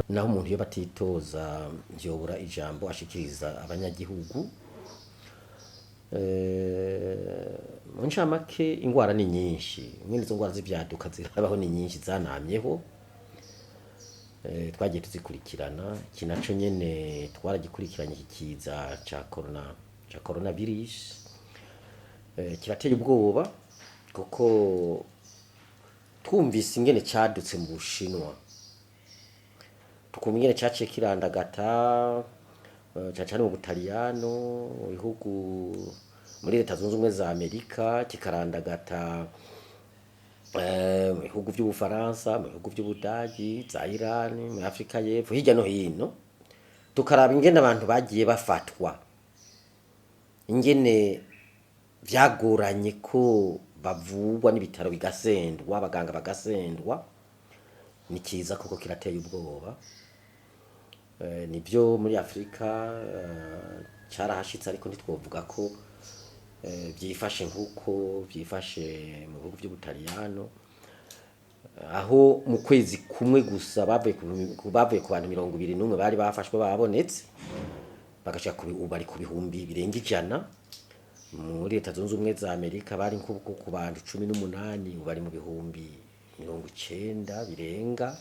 naho umuntu iyo batitoza yobura ijambo ashikiriza abanyagihugu. Mu ncamake ingwara ni nyinshi, mwene izo ngwara z'ivyaduka zirabaho ni nyinshi zanamyeho. Twagiye tuzikurikirana, iki naco nyene twaragikurikiranye ikiza ca coronavirus. Kirateye ubwoba kuko twumvise ingene cadutse mu Bushinwa, tukumva ingene caciye kirandagata cane mu Butaliyano, mu bihugu muri Leta Zunze Ubumwe za Amerika, kikarandagata mu bihugu vy'Ubufaransa, mu bihugu vy'Ubudagi, za Iran, muri Afrika y'Epfo, hirya no hino. Tukaraba ingene abantu bagiye bafatwa, ingene vyagoranye ko bavugwa n'ibitaro bigasendwa, abaganga bagasendwa. Ni kiza kuko kirateye ubwoba. Nivyo muri Afrika carahashitse, ariko ntitwovuga ko vyifashe nkuko vyifashe mu bihugu vy'Ubutaliyano, aho mu kwezi kumwe gusa bavuye ku bantu 21 bari bafashwe babonetse, bagashika bari ku bihumbi birenga 100. Muri Leta Zunze Ubumwe za Amerika bari nko ku bantu 18, bari mu bihumbi 90 birenga,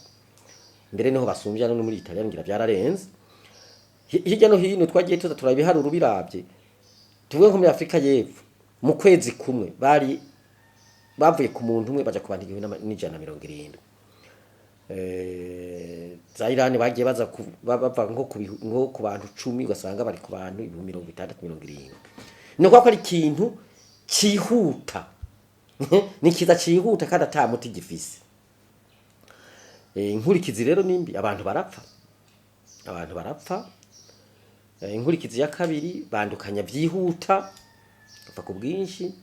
mbere niho basumbya no muri Italia ngira byararenze. Hirya no hino twagiye tuza turabiharura biravye, tuvuge nko muri Afrika y'Epfo mu kwezi kumwe bari bavuye ku muntu umwe baja ku bantu 170. Za Iran bagiye baza bava nko ku bantu 10, ugasanga bari ku bantu 60-70. Nuko ko ari ikintu cihuta, ni kiza cihuta kandi ata muti gifise. Inkurikizi rero nimbi, abantu barapfa. Inkurikizi ya kabiri, bandukanya vyihuta bapfa ku bwinshi.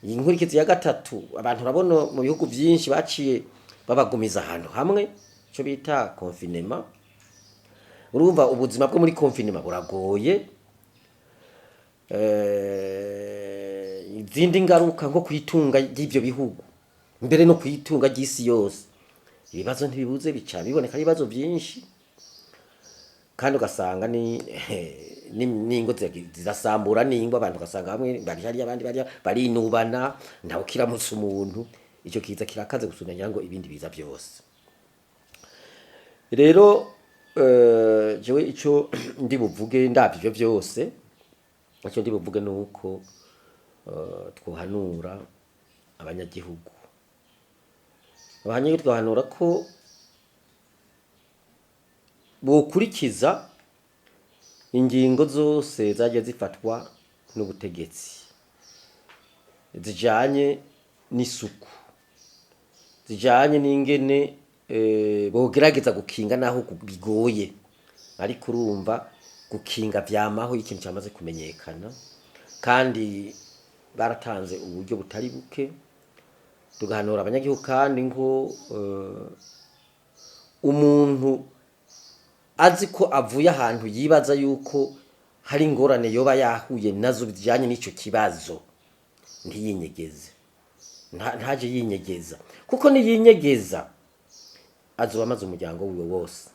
Inkurikizi ya gatatu, abantu urabona mu bihugu vyinshi baciye babagumiza ahantu hamwe, cyo bita confinement. Urumva ubuzima bwo muri confinement buragoye. Izindi ngaruka nko kwitunga y'ivyo bihugu, mbere no kwitunga ry'isi yose, ibibazo ntibibuze bica biboneka ibibazo byinshi, kandi ugasanga n'ingo zirasambura, n'ingo abantu ugasanga bamwe bari hari abandi barinubana, ntawe kiramutse umuntu. Icyo kiza kirakaze gusunanya ngo ibindi biza byose. Rero jewe ico ndi buvuge ndavye ivyo byose, icyo ndi buvuge nuko twohanura abanyagihugu. Twohanura ko bokurikiza ingingo zose zagiye zifatwa n'ubutegetsi zijanye n'isuku, zijanye n'ingene bogerageza gukinga naho bigoye, ariko urumva gukinga vyamaho ikintu cyamaze kumenyekana, kandi baratanze uburyo butari buke. Tugahanura abanyagihugu kandi ngo umuntu azi ko avuye ahantu yibaza yuko hari ingorane yoba yahuye nazo bijanye n'ico kibazo, ntiyinyegeze, ntaje yinyegeza, kuko niyinyegeza azoba amaze umuryango wiwe wose,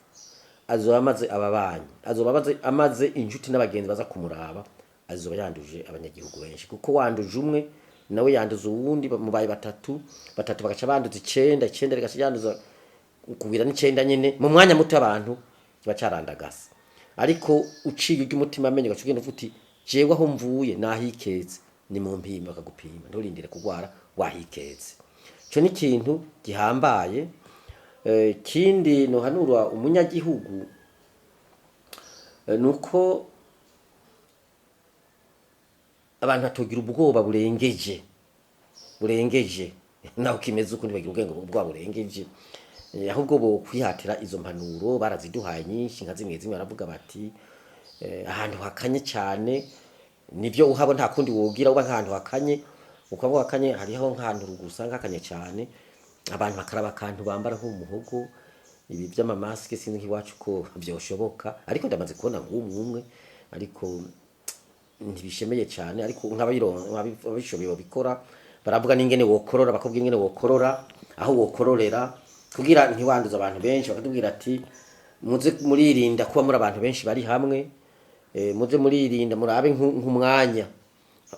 azoba amaze ababanyi, azoba amaze inshuti n'abagenzi baza kumuraba, azoba yanduje abanyagihugu benshi. Kuko wanduje umwe nawe yanduza uwundi, mubaye batatu bagaca banduza 9 rigaca yanduza kubira n'9 nyene mu mwanya muto, abantu bacarandagasa. Ariko uciye umutima amenye gacugenda uvuti jewe aho mvuye nahikeze, ni mu mpima bakagupima, nturindire kugwara wahikeze. Cyo ni ikintu gihambaye. Kindi no hanura umunyagihugu nuko abantu batogira ubwoba burengeje naho kimeze ukundi bagira ubwenge bwa burengeje, ahubwo bo kwihatira izo mpanuro baraziduhaye nyinshi, nka zimwe baravuga bati ahantu hakanye cyane nivyo uhabo nta kundi wogira, uba nk'ahantu hakanye, ukaba hakanye hariho nk'ahantu rugusanga hakanye cyane, abantu bakaraba akantu bambara nk'umuhogo, ibi by'amamaske sinzi nk'iwacu ko byoshoboka, ariko ndamaze kubona nk'umwe, ariko ntibishemeye cyane. Ariko nk'ababishoboye babikora, baravuga n'ingene wokorora, bakubwira ingene wokorora, aho wokororera kugira ntiwanduza abantu benshi. Bakatubwira ati muze muririnda kuba muri abantu benshi bari hamwe, muze muririnda murabe nk'umwanya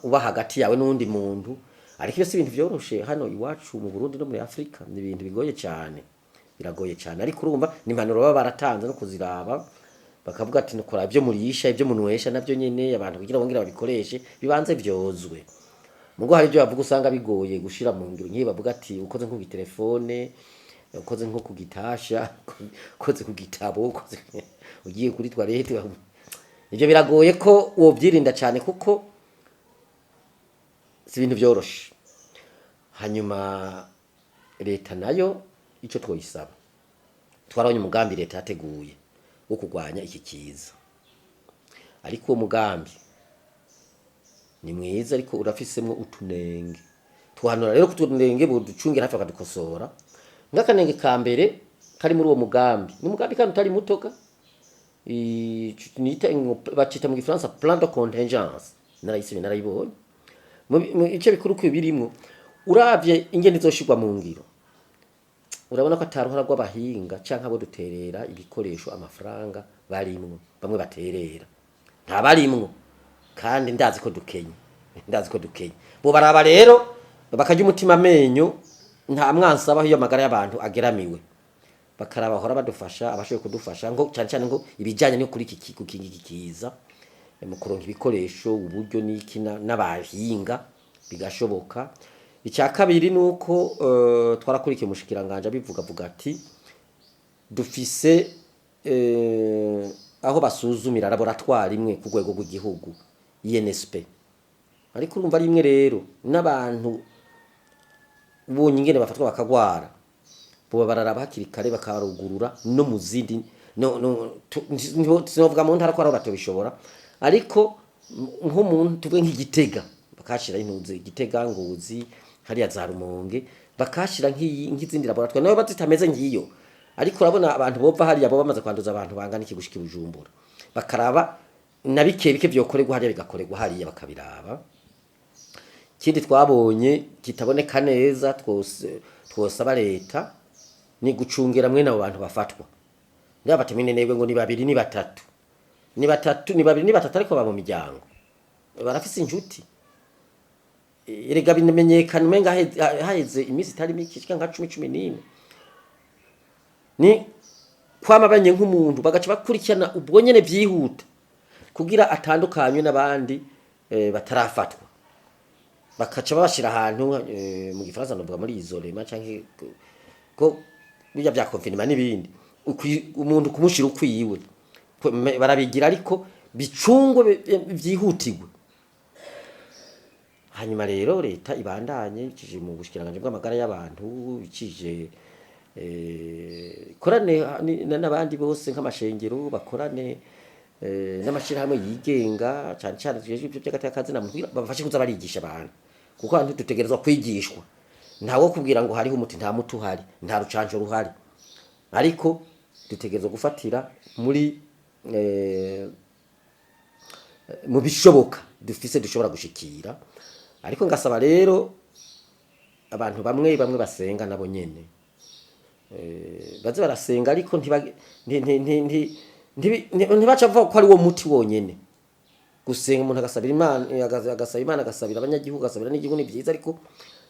uba hagati yawe n'undi muntu. Ariko iyo si ibintu vyoroshe hano iwacu mu Burundi no muri Afrika, ni ibintu bigoye cyane, biragoye cyane. Ariko urumva ni impanuro baba baratanze no kuziraba, bakavuga ati nukora ibyo murisha ibyo munwesha navyo nyene abantu kugira bongera babikoreshe bibanze vyozwe. Mugo hari ibyo bavuga usanga bigoye gushira mu ngiro, nkiye bavuga ati ukoze nko telefone, ukoze nko kugitasha, ukoze ku gitabo, ukoze ugiye kuri toilette, ivyo biragoye ko wobyirinda cyane kuko si ibintu vyoroshe. Hanyuma leta nayo ico twoyisaba, twarabonye umugambi leta yateguye wo kurwanya iki kiza, ariko uwo mugambi ni mwiza ariko urafisemwo utunenge. Tuhanura rero kutunenge buducungira hafi akadukosora. Ngakanenge ka mbere kari muri uwo mugambi, ni umugambi kandi utari mutoka, nita bacita mu Gifaransa plan de contingence, narayibonye mu ice bikuru ko birimwo. Uravye ingene izoshirwa mu ngiro, urabona ko ataruhara rw'abahinga canke abo duterera ibikoresho amafaranga barimwo, bamwe baterera nta barimwo, kandi ndazi ko dukenye bo baraba rero bakarya umutima amenyo, nta mwansi abaho iyo magara y'abantu ageramiwe, bakaraba hora badufasha abashoboye kudufasha ngo cyane cyane ngo ibijyanye no kuri iki gukinga ikiza, mu kuronka ibikoresho uburyo n'iki n'abahinga bigashoboka. Icya kabiri nuko twarakurikiye umushikiranganje avuga ati dufise aho basuzumira laboratoire imwe ku rwego rw'igihugu INSP, ariko urumva ari imwe rero n'abantu ubonye ingene bafatwa bakagwara bo bararaba hakiri kare bakarugurura no mu zindi sinovuga mu ntara ko ari batobishobora, ariko nk'umuntu tuvuge nk'Igitega bakashira intuze Igitega, Ngozi, hariya za Rumonge bakashira nk'izindi laboratoire nayo bazitameze ngiyo, ariko urabona abantu bova hariya bo bamaze kwanduza abantu bangana iki gushika Bujumbura, bakaraba na bike byokorerwa hariya bigakorerwa hariya bakabiraba. Kindi twabonye kitaboneka neza twosaba leta ni gucungera mwe nabo bantu bafatwa, niba batemene nebwe ngo ni babiri ni batatu ni babiri ni batatu, ariko baba mu miryango barafise inshuti, erega bimenyekana umenga haheze imisi itari mike nka 10-11 ni kwama banye nk'umuntu bagaca bakurikirana ubwo nyene vyihuta kugira atandukanywe n'abandi batarafatwa, bakaca babashira ahantu mu Gifaransa novuga muri isolema canke ko bijya bya confinement n'ibindi, umuntu kumushira ukwiwe barabigira ariko bicungwe vyihutirwe. Hanyuma rero leta ibandanye ikije mu bushikiranganje bw'amagara y'abantu, ikije korane n'abandi bose nk'amashengero bakorane n'amashirahamwe yigenga cyane cyane ibyo by'agatakazi na muntu bafashe kuza barigisha abantu, kuko abantu dutegerezwa kwigishwa. Ntawo kubwira ngo hariho umuti, nta muti uhari, nta rucanco ruhari, ariko dutegerezwa gufatira muri mu bishoboka dufise dushobora gushikira. Ariko ngasaba rero abantu bamwe basenga nabo nyene baze barasenga, ariko ntibaca bavuga ko ari wo muti wonyene. Gusenga umuntu agasabira Imana agasabira abanyagihugu agasabira n'igihugu ni byiza, ariko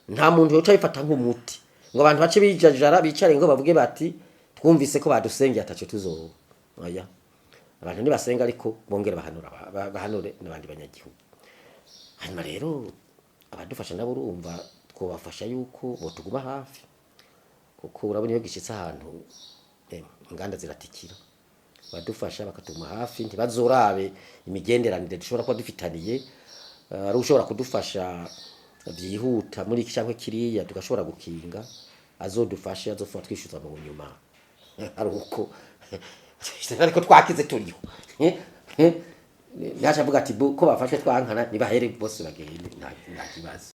nta muntu yoca bifata nk'umuti ngo abantu bace bijajara bicare ngo bavuge bati twumvise ko badusengeye ataco tuzoba. Oya, abantu nibasenga ariko bongera bahanure n'abandi banyagihugu. Hanyuma rero abadufasha nabo urumva twobafasha yuko botuguma hafi, kuko urabona iyo gishitse ahantu inganda ziratikira, badufasha bakatuguma hafi, ntibazorabe imigenderanire dushobora kuba dufitaniye, ari ushobora kudufasha byihuta muri iki cyangwa kiriya tugashobora gukinga, azodufashe azofuma twishyuza mu nyuma, ari uko ariko twakize turiho yaje avuga ati ko bafashe twankana nibahere bose bagende nta kibazo.